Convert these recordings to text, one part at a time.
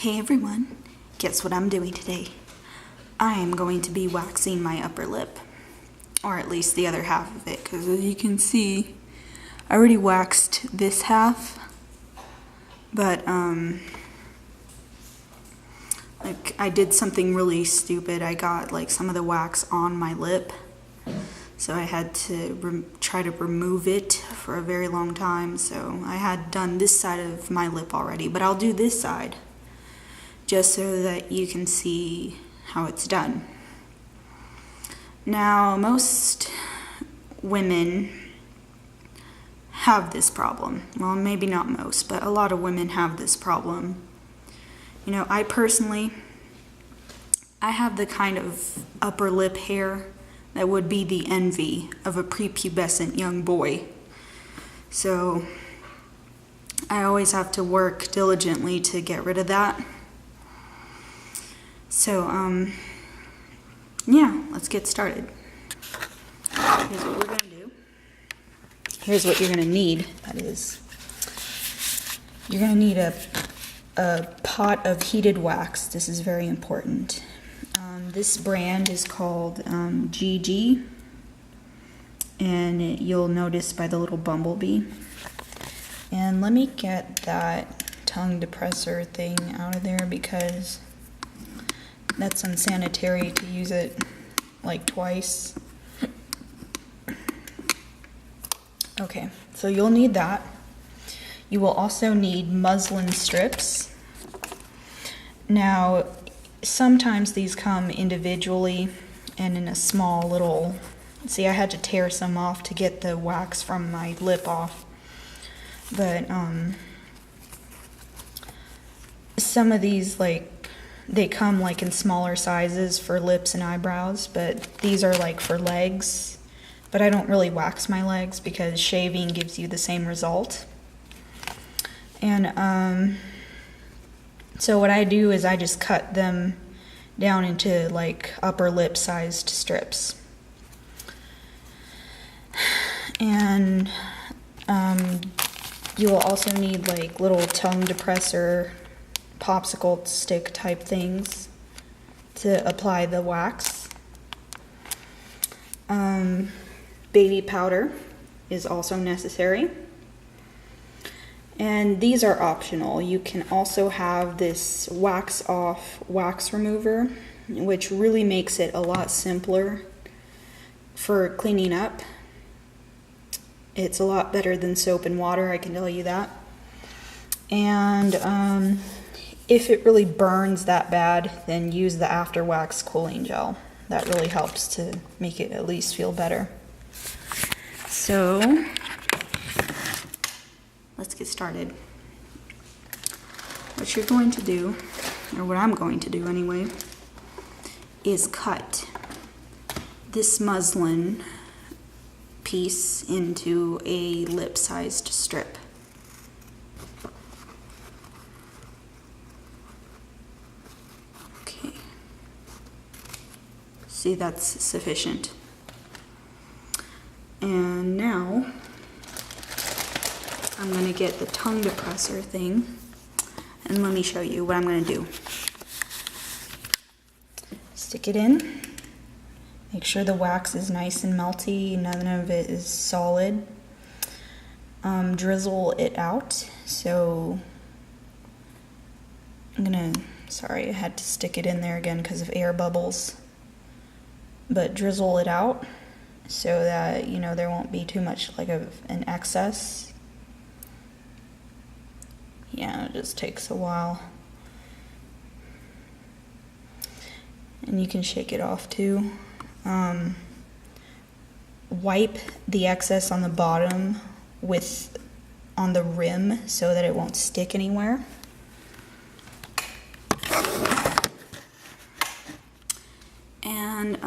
Hey everyone, guess what I'm doing today? I am going to be waxing my upper lip, or at least the other half of it, because as you can see, I already waxed this half, but like I did something really stupid. I got like some of the wax on my lip, so I had to try to remove it for a very long time. So I had done this side of my lip already, but I'll do this side just so that you can see how it's done. Now, most women have this problem. Well, maybe not most, but a lot of women have this problem. You know, I personally, I have the kind of upper lip hair that would be the envy of a prepubescent young boy. So I always have to work diligently to get rid of that. So, yeah, let's get started. Here's what we're going to do. Here's what you're going to need. That is, you're going to need a pot of heated wax. This is very important. This brand is called GG, and you'll notice by the little bumblebee. And let me get that tongue depressor thing out of there because that's unsanitary to use it like twice. Okay, so you'll need that. You will also need muslin strips. Now, sometimes these come individually and in a small little, see, I had to tear some off to get the wax from my lip off. But some of these, like, they come like in smaller sizes for lips and eyebrows, but these are like for legs. But I don't really wax my legs because shaving gives you the same result. And so what I do is I just cut them down into like upper lip sized strips. And you will also need like little tongue depressor popsicle stick type things to apply the wax. Baby powder is also necessary. And these are optional. You can also have this wax off wax remover, which really makes it a lot simpler for cleaning up. It's a lot better than soap and water, I can tell you that. And if it really burns that bad, then use the after wax cooling gel. That really helps to make it at least feel better. So let's get started. What you're going to do, or what I'm going to do anyway, is cut this muslin piece into a lip-sized strip. Okay. See, that's sufficient. And now I'm going to get the tongue depressor thing, and let me show you what I'm going to do. Stick it in. Make sure the wax is nice and melty, none of it is solid. Drizzle it out. So I'm going to, sorry, I had to stick it in there again because of air bubbles. But drizzle it out so that, you know, there won't be too much like an excess. Yeah, it just takes a while. And you can shake it off too. Wipe the excess on the bottom on the rim so that it won't stick anywhere. And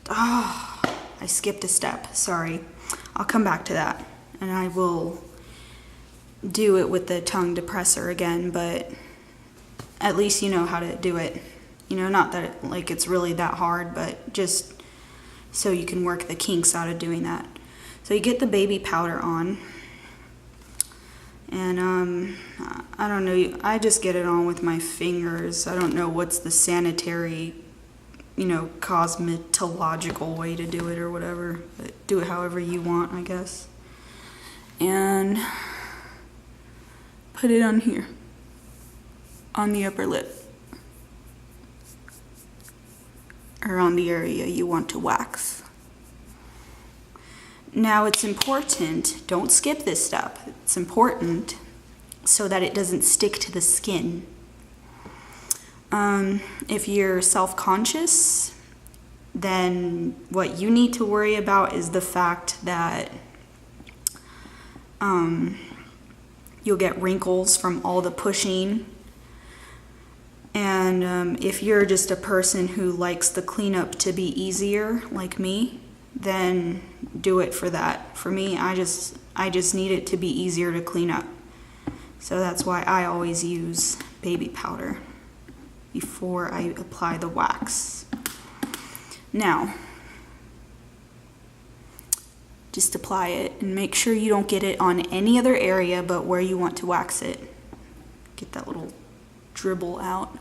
I skipped a step, sorry. I'll come back to that, and I will do it with the tongue depressor again, but at least you know how to do it. You know, not that like it's really that hard, but just so you can work the kinks out of doing that. So you get the baby powder on. And I don't know, I just get it on with my fingers. I don't know what's the sanitary, cosmetological way to do it or whatever. But do it however you want, I guess. And put it on here, on the upper lip, or on the area you want to wax. Now it's important, don't skip this step, it's important so that it doesn't stick to the skin. If you're self-conscious, then what you need to worry about is the fact that you'll get wrinkles from all the pushing. And if you're just a person who likes the cleanup to be easier, like me, then do it for that. For me, I just need it to be easier to clean up. So that's why I always use baby powder before I apply the wax. Now, just apply it and make sure you don't get it on any other area but where you want to wax it. Get that little dribble out.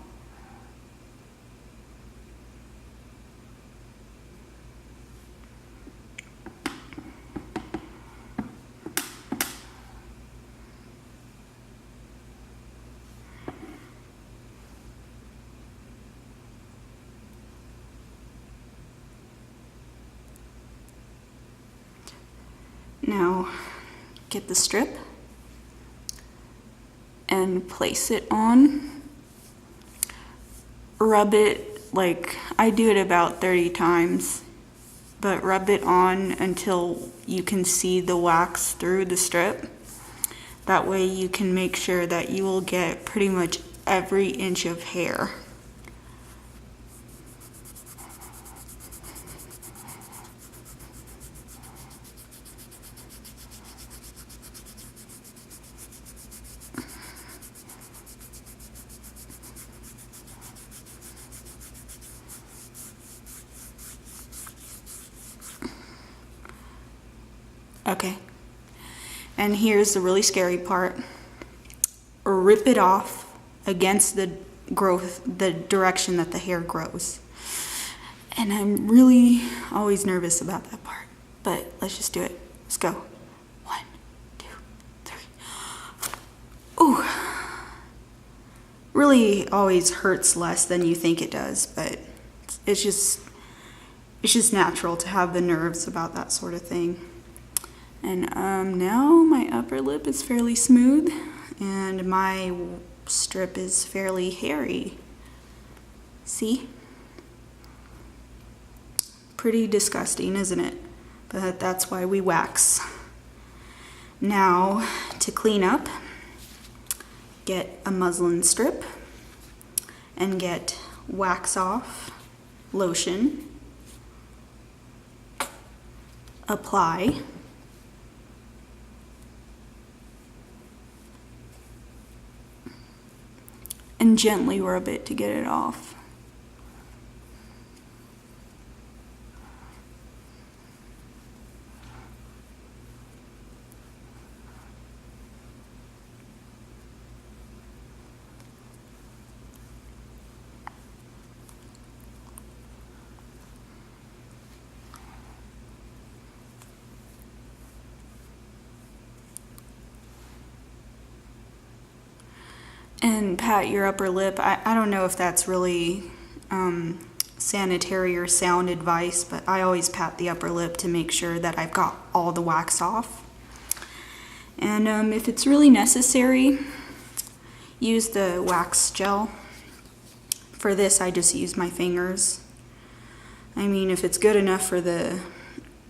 Now, get the strip and place it on. Rub it, like I do it about 30 times, but rub it on until you can see the wax through the strip. That way you can make sure that you will get pretty much every inch of hair. Okay, and here's the really scary part. Rip it off against the direction that the hair grows. And I'm really always nervous about that part, but let's just do it. Let's go. 1, 2, 3. Ooh. Really always hurts less than you think it does, but it's just natural to have the nerves about that sort of thing. And now my upper lip is fairly smooth and my strip is fairly hairy. See? Pretty disgusting, isn't it? But that's why we wax. Now, to clean up, get a muslin strip and get wax off lotion. Apply. And gently rub it to get it off. And pat your upper lip. I don't know if that's really sanitary or sound advice, but I always pat the upper lip to make sure that I've got all the wax off. And if it's really necessary, use the wax gel. For this, I just use my fingers. I mean, if it's good enough for the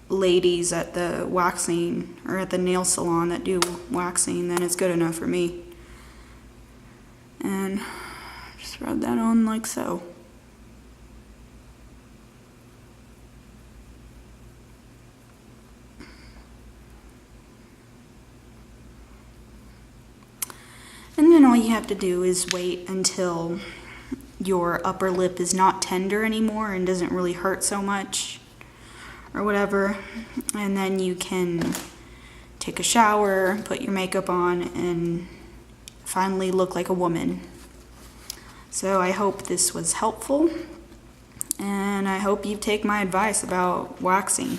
ladies at the waxing or at the nail salon that do waxing, then it's good enough for me. And just rub that on like so. And then all you have to do is wait until your upper lip is not tender anymore and doesn't really hurt so much or whatever. And then you can take a shower, put your makeup on, and finally look like a woman. So I hope this was helpful, and I hope you take my advice about waxing.